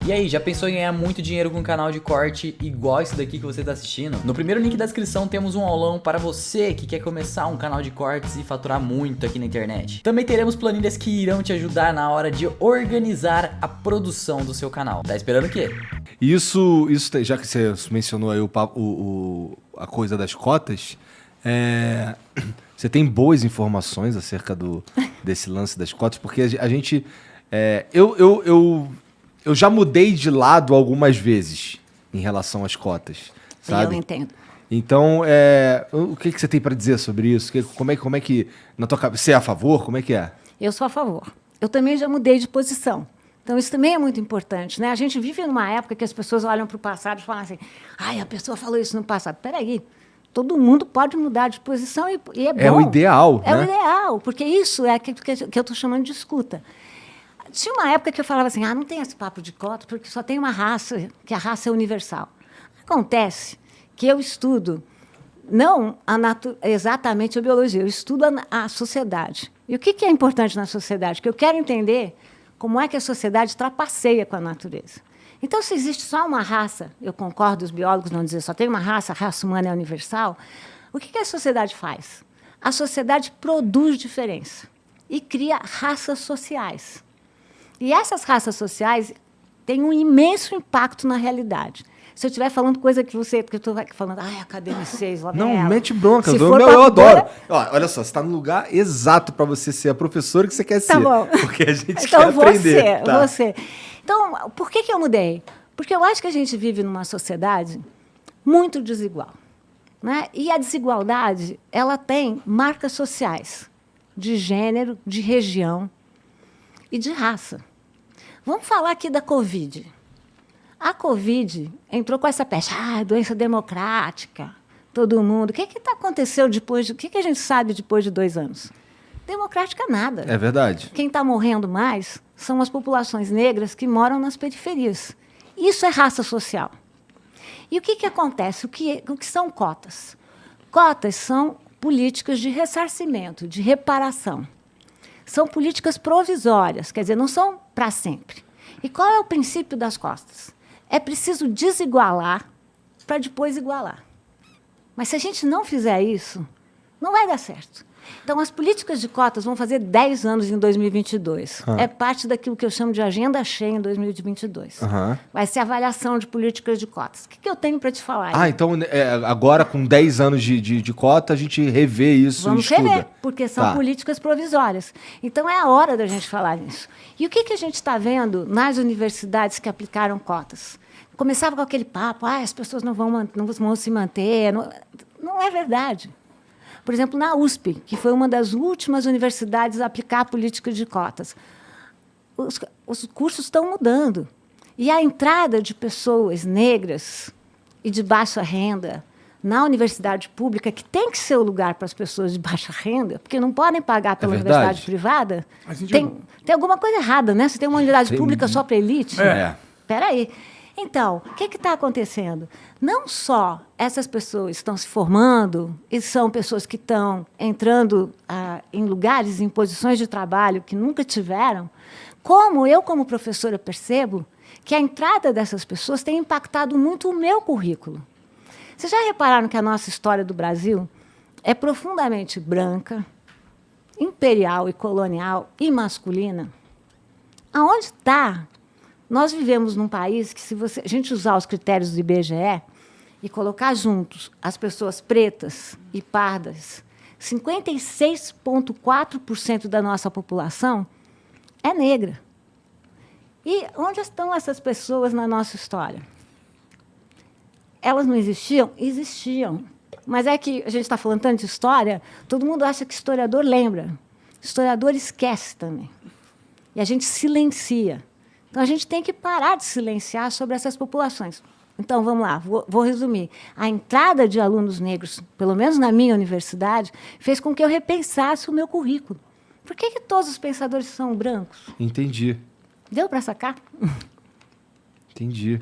E aí, já pensou em ganhar muito dinheiro com um canal de corte igual esse daqui que você tá assistindo? No primeiro link da descrição temos um aulão para você que quer começar um canal de cortes e faturar muito aqui na internet. Também teremos planilhas que irão te ajudar na hora de organizar a produção do seu canal. Tá esperando o quê? Isso já que você mencionou aí a coisa das cotas, você tem boas informações acerca desse lance das cotas? Porque a gente... Eu já mudei de lado algumas vezes em relação às cotas, sabe? Eu entendo. Então, o que você tem para dizer sobre isso? Como é que na tua cabeça, você é a favor? Como é que é? Eu sou a favor. Eu também já mudei de posição. Então, isso também é muito importante, né? A gente vive numa época que as pessoas olham para o passado e falam assim, a pessoa falou isso no passado. Peraí, todo mundo pode mudar de posição e é bom. É o ideal, É né? o ideal, porque isso é que eu estou chamando de escuta. Tinha uma época que eu falava assim, não tem esse papo de cota, porque só tem uma raça, que a raça é universal. Acontece que eu estudo, não exatamente a biologia, eu estudo a sociedade. E o que é importante na sociedade? Que eu quero entender como é que a sociedade trapaceia com a natureza. Então, se existe só uma raça, eu concordo, os biólogos vão dizer só tem uma raça, a raça humana é universal, o que a sociedade faz? A sociedade produz diferença e cria raças sociais. E essas raças sociais têm um imenso impacto na realidade. Se eu estiver falando coisa que eu estou falando, academicês, lá Não, ela. mete bronca, Se eu for adoro. Olha só, você está no lugar exato para você ser a professora que você quer ser. Tá bom. Porque a gente Então, quer aprender. Você. Então, por que eu mudei? Porque eu acho que a gente vive numa sociedade muito desigual. Né? E a desigualdade, ela tem marcas sociais, de gênero, de região e de raça. Vamos falar aqui da Covid. A Covid entrou com essa peste, doença democrática, todo mundo. O que aconteceu depois? O que a gente sabe depois de 2 anos? Democrática nada. É verdade. Quem está morrendo mais são as populações negras que moram nas periferias. Isso é raça social. E o que acontece? O que são cotas? Cotas são políticas de ressarcimento, de reparação. São políticas provisórias, quer dizer, não são para sempre. E qual é o princípio das cotas? É preciso desigualar para depois igualar. Mas se a gente não fizer isso, não vai dar certo. Então, as políticas de cotas vão fazer 10 anos em 2022. É parte daquilo que eu chamo de agenda cheia em 2022. Vai ser avaliação de políticas de cotas. O que eu tenho para te falar aí? Então, agora com 10 anos de cota, a gente revê isso. Vamos e estuda. rever, porque são políticas provisórias. Então, é a hora da gente falar nisso. E o que a gente está vendo nas universidades que aplicaram cotas? Começava com aquele papo, as pessoas não vão se manter. Não é verdade. Por exemplo, na USP, que foi uma das últimas universidades a aplicar a política de cotas, os cursos estão mudando. E a entrada de pessoas negras e de baixa renda na universidade pública, que tem que ser o lugar para as pessoas de baixa renda, porque não podem pagar pela universidade privada, tem alguma coisa errada, né? Se tem uma universidade pública só para elite, espera aí. Então, o que está acontecendo? Não só essas pessoas estão se formando e são pessoas que estão entrando em lugares, em posições de trabalho que nunca tiveram, como eu, como professora, percebo que a entrada dessas pessoas tem impactado muito o meu currículo. Vocês já repararam que a nossa história do Brasil é profundamente branca, imperial e colonial e masculina? Aonde está? Nós vivemos num país que, se a gente usar os critérios do IBGE e colocar juntos as pessoas pretas e pardas, 56,4% da nossa população é negra. E onde estão essas pessoas na nossa história? Elas não existiam? Existiam. Mas é que a gente está falando tanto de história, todo mundo acha que historiador lembra. Historiador esquece também. E a gente silencia. Então, a gente tem que parar de silenciar sobre essas populações. Então, vamos lá, vou resumir. A entrada de alunos negros, pelo menos na minha universidade, fez com que eu repensasse o meu currículo. Por que todos os pensadores são brancos? Entendi. Deu para sacar? Entendi.